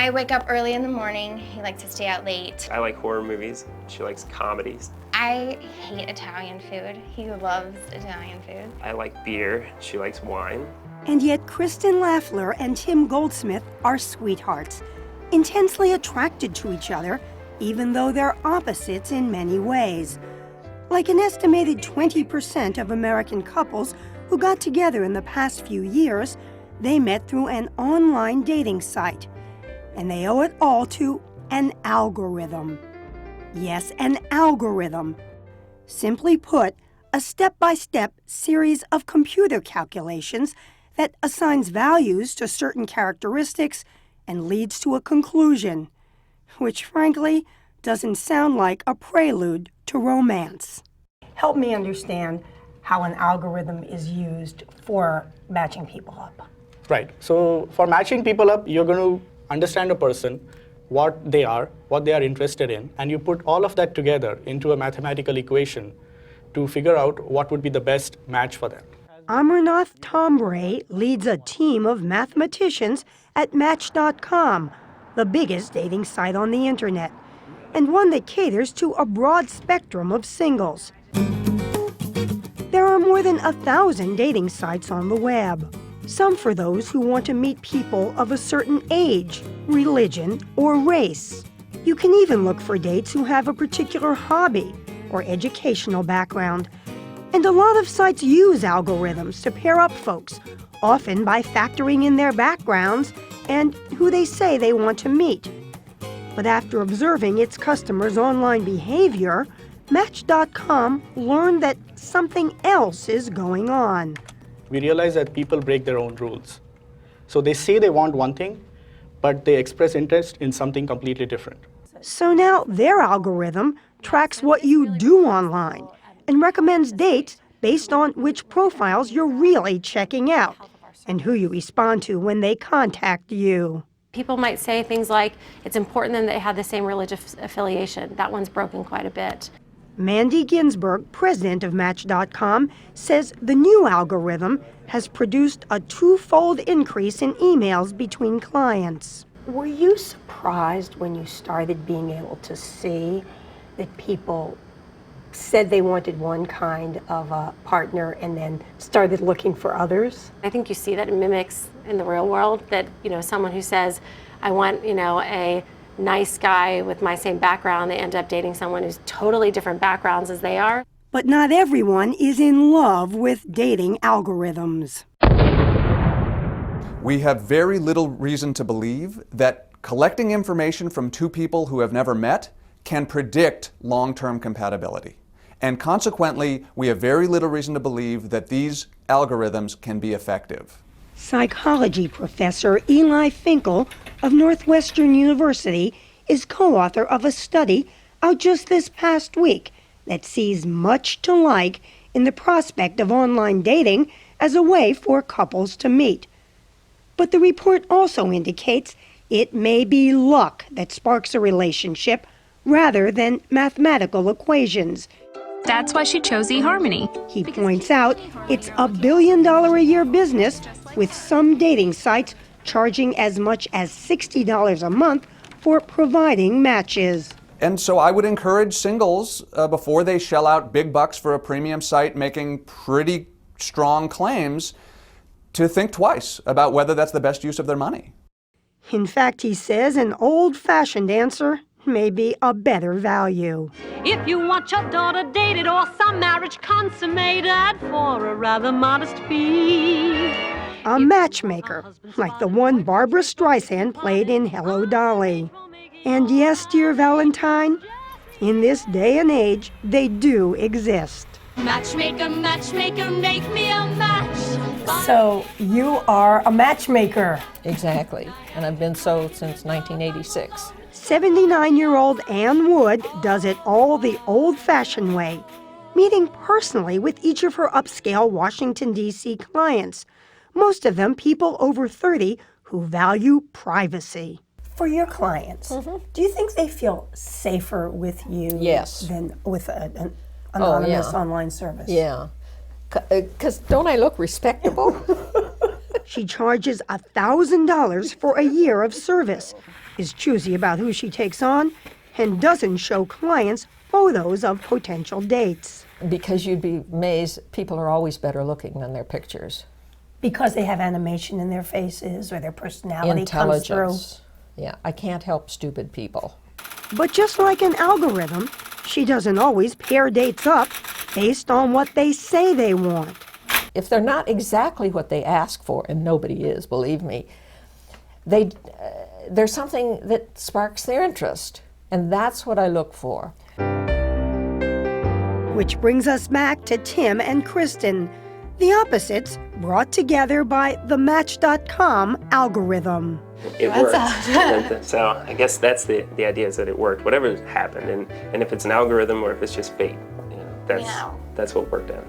I wake up early in the morning. He likes to stay out late. I like horror movies. She likes comedies. I hate Italian food. He loves Italian food. I like beer. She likes wine. And yet Kristen Laffler and Tim Goldsmith are sweethearts, intensely attracted to each other, even though they're opposites in many ways. Like an estimated 20% of American couples who got together in the past few years, they met through an online dating site. And they owe it all to an algorithm. Yes, an algorithm. Simply put, a step-by-step series of computer calculations that assigns values to certain characteristics and leads to a conclusion, which frankly doesn't sound like a prelude to romance. Help me understand how an algorithm is used for matching people up. Right. So for matching people up, you're going to understand a person, what they are interested in, and you put all of that together into a mathematical equation to figure out what would be the best match for them. Amarnath Tombray leads a team of mathematicians at Match.com, the biggest dating site on the internet, and one that caters to a broad spectrum of singles. There are more than 1,000 dating sites on the web, some for those who want to meet people of a certain age, religion, or race. You can even look for dates who have a particular hobby or educational background. And a lot of sites use algorithms to pair up folks, often by factoring in their backgrounds and who they say they want to meet. But after observing its customers' online behavior, Match.com learned that something else is going on. We realize that people break their own rules. So they say they want one thing, but they express interest in something completely different. So now their algorithm tracks what you do online and recommends dates based on which profiles you're really checking out and who you respond to when they contact you. People might say things like, it's important that they have the same religious affiliation. That one's broken quite a bit. Mandy Ginsburg, president of Match.com, says the new algorithm has produced a twofold increase in emails between clients. Were you surprised when you started being able to see that people said they wanted one kind of a partner and then started looking for others? I think you see that it mimics in the real world that, someone who says, I want, a nice guy with my same background, they end up dating someone who's totally different backgrounds as they are. But not everyone is in love with dating algorithms. We have very little reason to believe that collecting information from two people who have never met can predict long-term compatibility. And consequently, we have very little reason to believe that these algorithms can be effective. Psychology professor Eli Finkel of Northwestern University is co-author of a study out just this past week that sees much to like in the prospect of online dating as a way for couples to meet. But the report also indicates it may be luck that sparks a relationship rather than mathematical equations. That's why she chose eHarmony. He points out it's a $1 billion a year business, with some dating sites charging as much as $60 a month for providing matches. And so I would encourage singles, before they shell out big bucks for a premium site making pretty strong claims, to think twice about whether that's the best use of their money. In fact, he says an old-fashioned answer may be a better value. If you want your daughter dated or some marriage consummated for a rather modest fee. A matchmaker, like the one Barbara Streisand played in Hello, Dolly. And yes, dear Valentine, in this day and age, they do exist. Matchmaker, matchmaker, make me a match. So you are a matchmaker. Exactly, and I've been so since 1986. 79-year-old Ann Wood does it all the old-fashioned way, meeting personally with each of her upscale Washington, D.C. clients, most of them people over 30 who value privacy. For your clients, do you think they feel safer with you than with an anonymous online service? Yeah, because don't I look respectable? She charges $1,000 for a year of service, is choosy about who she takes on, and doesn't show clients photos of potential dates. Because you'd be amazed, people are always better looking than their pictures. Because they have animation in their faces or their personality comes through. Intelligence. Yeah, I can't help stupid people. But just like an algorithm, she doesn't always pair dates up based on what they say they want. If they're not exactly what they ask for, and nobody is, believe me, there's something that sparks their interest, and that's what I look for. Which brings us back to Tim and Kristen, the opposites brought together by the Match.com algorithm. It worked. So I guess that's the idea, is that it worked. Whatever happened, and if it's an algorithm or if it's just fate, that's what worked out.